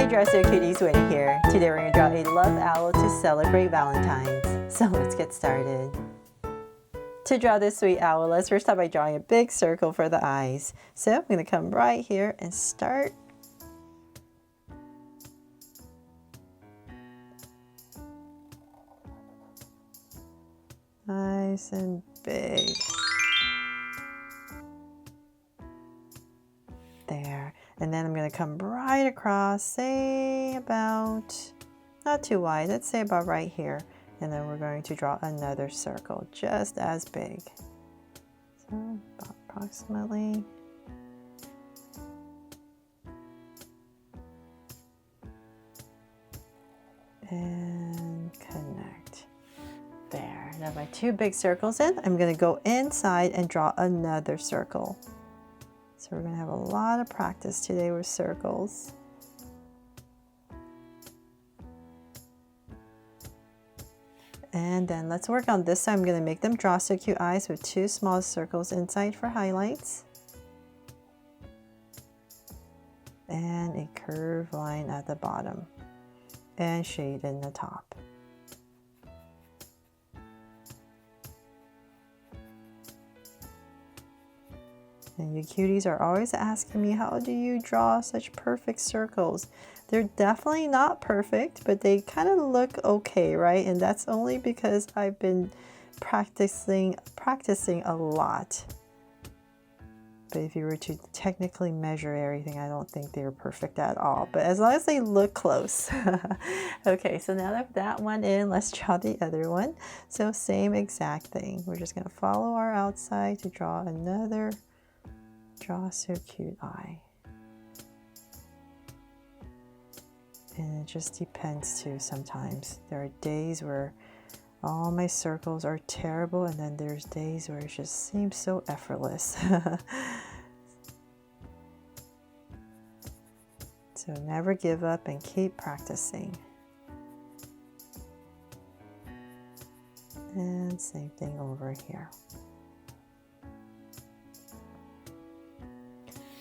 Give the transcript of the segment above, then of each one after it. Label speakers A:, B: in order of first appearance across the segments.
A: Dress Your Cuties Winnie here. Today we're going to draw a love owl to celebrate Valentine's. So let's get started. To draw this sweet owl, let's first start by drawing a big circle for the eyes. So I'm going to come right here and start. Nice and big. There. And then I'm going to come right across, say about, not too wide, let's say about right here. And then we're going to draw another circle just as big. So about approximately. And connect. There. Now my two big circles in, I'm going to go inside and draw another circle. So we're going to have a lot of practice today with circles. And then let's work on this side. I'm going to make them draw so cute eyes with two small circles inside for highlights. And a curved line at the bottom. And shade in the top. And you cuties are always asking me, how do you draw such perfect circles? They're definitely not perfect, but they kind of look okay, right? And that's only because I've been practicing a lot. But if you were to technically measure everything, I don't think they're perfect at all. But as long as they look close. Okay, so now that that one in, let's draw the other one. So same exact thing. We're just going to follow our outside to draw another draw so cute eye. And it just depends too. Sometimes there are days where all my circles are terrible, and then there's days where it just seems so effortless. So never give up and keep practicing. And same thing over here.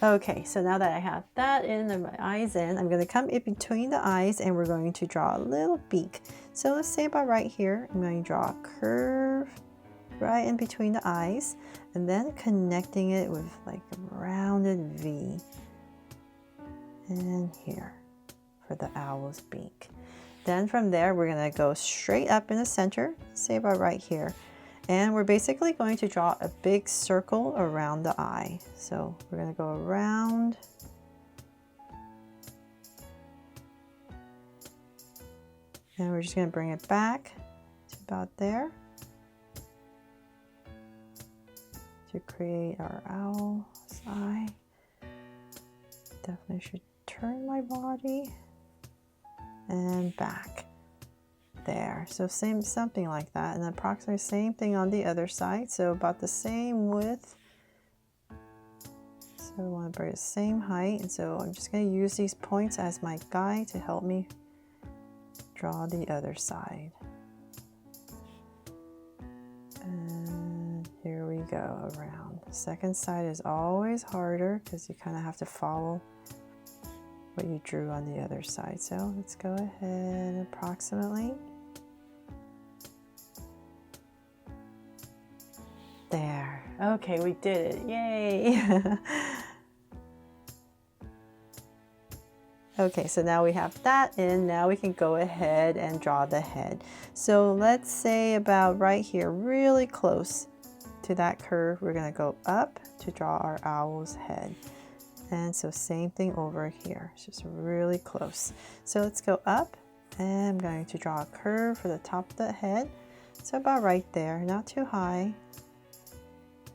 A: Okay, so now that I have that in and my eyes in, I'm going to come in between the eyes and we're going to draw a little beak. So let's say about right here, I'm going to draw a curve right in between the eyes and then connecting it with like a rounded V. And here for the owl's beak. Then from there, we're going to go straight up in the center, say about right here. And we're basically going to draw a big circle around the eye. So we're going to go around. And we're just going to bring it back to about there to create our owl's eye. Definitely should turn my body and back. There, so something like that, and approximately same thing on the other side, so about the same width. So I want to bring the same height, and so I'm just going to use these points as my guide to help me draw the other side. And here we go around. The second side is always harder because you kind of have to follow what you drew on the other side. So let's go ahead approximately. There. Okay, we did it. Yay! Okay, so now we have that in. Now we can go ahead and draw the head. So let's say about right here, really close to that curve, we're going to go up to draw our owl's head. And so same thing over here. It's just really close. So let's go up, and I'm going to draw a curve for the top of the head. So about right there, not too high.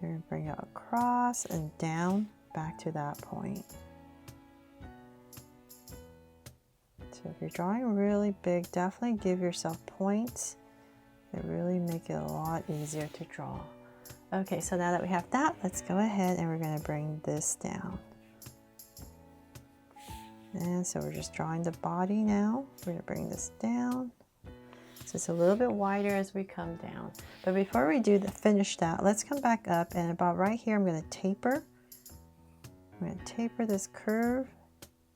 A: We're going to bring it across and down back to that point. So if you're drawing really big, definitely give yourself points. They really make it a lot easier to draw. Okay, so now that we have that, let's go ahead and we're going to bring this down. And so we're just drawing the body now. We're going to bring this down. So it's a little bit wider as we come down. But before we finish that, let's come back up, and about right here, I'm going to taper. I'm going to taper this curve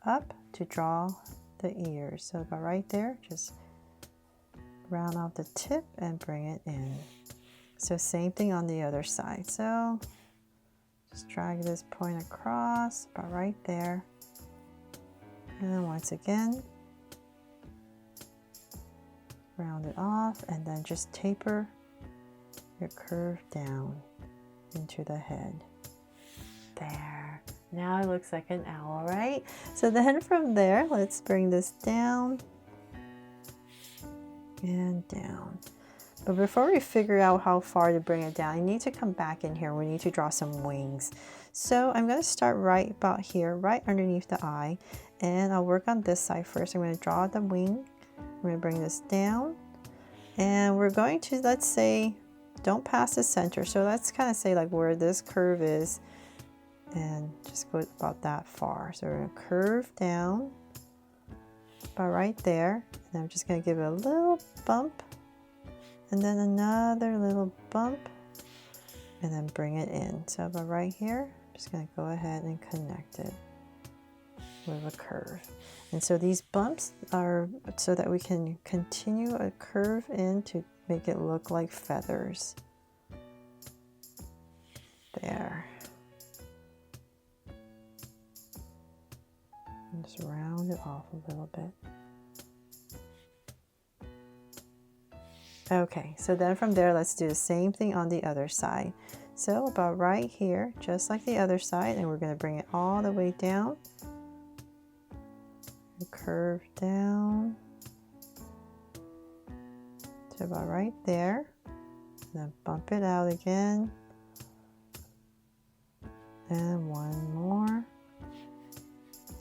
A: up to draw the ears. So about right there, just round off the tip and bring it in. So same thing on the other side. So just drag this point across, about right there. And then once again, round it off, and then just taper your curve down into the head. There. Now it looks like an owl, right? So then from there, let's bring this down and down. But before we figure out how far to bring it down, you need to come back in here. We need to draw some wings. So I'm going to start right about here, right underneath the eye. And I'll work on this side first. I'm going to draw the wing. I'm going to bring this down. And we're going to, let's say, don't pass the center. So let's kind of say like where this curve is. And just go about that far. So we're going to curve down about right there. And I'm just going to give it a little bump. And then another little bump. And then bring it in. So about right here, I'm just going to go ahead and connect it with a curve. And so these bumps are so that we can continue a curve in to make it look like feathers. There. And just round it off a little bit. Okay, so then from there, let's do the same thing on the other side. So about right here, just like the other side, and we're going to bring it all the way down. Curve down to about right there. And then bump it out again. And one more.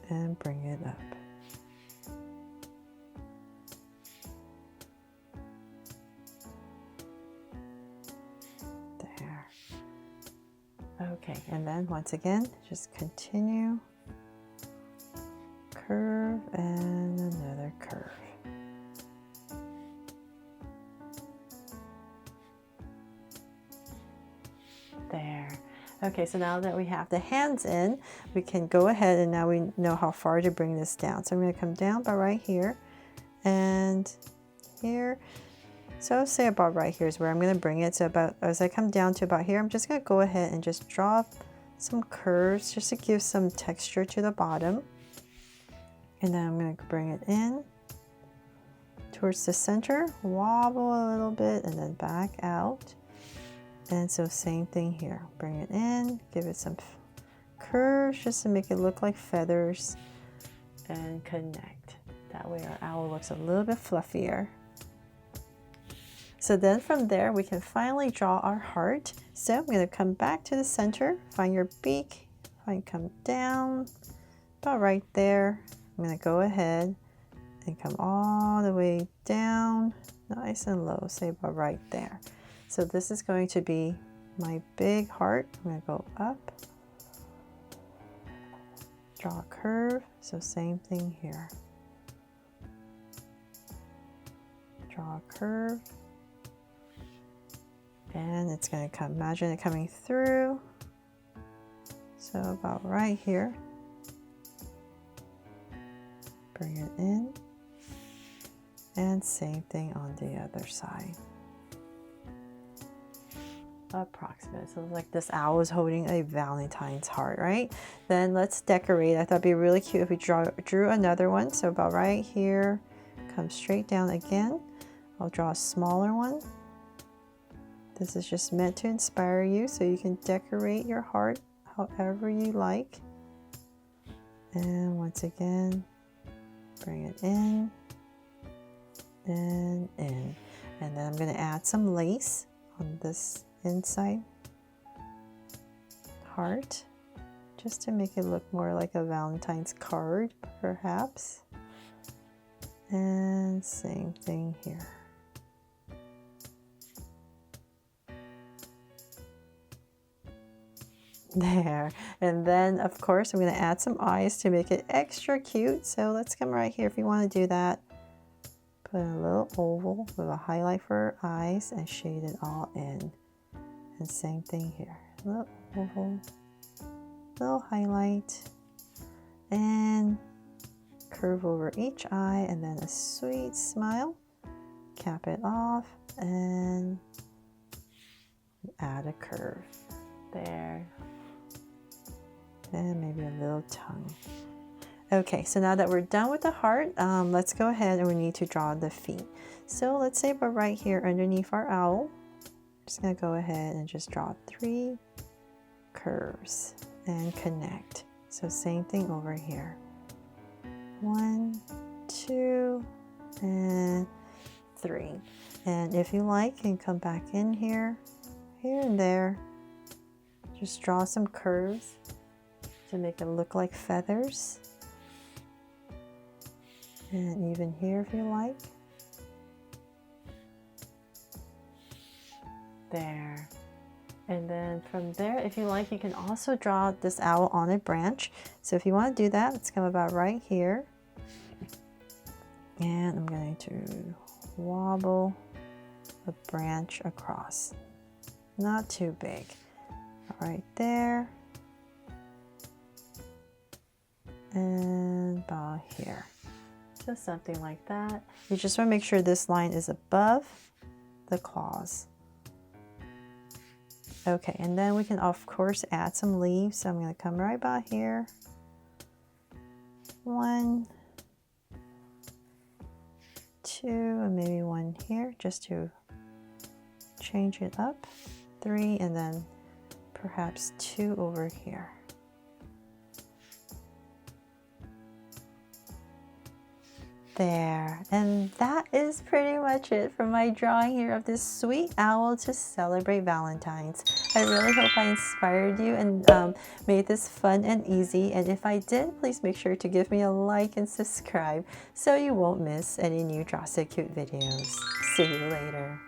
A: And bring it up. There. Okay, and then once again, just continue. Curve and another curve. There. Okay, so now that we have the hands in, we can go ahead and now we know how far to bring this down. So I'm going to come down by right here and here. So say about right here is where I'm going to bring it. So about as I come down to about here, I'm just going to go ahead and just draw some curves just to give some texture to the bottom. And then I'm going to bring it in towards the center, wobble a little bit, and then back out. And so same thing here. Bring it in, give it some curves just to make it look like feathers, and connect. That way our owl looks a little bit fluffier. So then from there, we can finally draw our heart. So I'm going to come back to the center, find your beak, come down, about right there. I'm going to go ahead and come all the way down, nice and low, say about right there. So this is going to be my big heart. I'm going to go up, draw a curve, so same thing here. Draw a curve, and it's going to come, imagine it coming through, so about right here. Bring it in, and same thing on the other side. Approximate. So like this owl is holding a Valentine's heart, right? Then let's decorate. I thought it'd be really cute if we drew another one. So about right here, come straight down again. I'll draw a smaller one. This is just meant to inspire you so you can decorate your heart however you like. And once again, bring it in and in. And then I'm going to add some lace on this inside heart just to make it look more like a Valentine's card, perhaps. And same thing here. There. And then of course I'm going to add some eyes to make it extra cute. So let's come right here if you want to do that. Put in a little oval with a highlight for our eyes and shade it all in. And same thing here. A little oval, little highlight, and curve over each eye, and then a sweet smile. Cap it off and add a curve there. And maybe a little tongue. Okay, so now that we're done with the heart, let's go ahead and we need to draw the feet. So let's say about right here underneath our owl, I'm just gonna go ahead and just draw 3 curves and connect. So same thing over here. 1, 2, and 3. And if you like, you can come back in here and there. Just draw some curves to make it look like feathers. And even here if you like. There. And then from there, if you like, you can also draw this owl on a branch. So if you want to do that, let's come about right here. And I'm going to wobble a branch across. Not too big. Right there. And about here. Just something like that. You just want to make sure this line is above the claws. Okay, and then we can of course add some leaves. So I'm going to come right about here. 1, 2, and maybe 1 here just to change it up. 3, and then perhaps 2 over here. There, and that is pretty much it for my drawing here of this sweet owl to celebrate Valentine's. I really hope I inspired you and made this fun and easy. And if I did, please make sure to give me a like and subscribe so you won't miss any new Draw So Cute videos. See you later.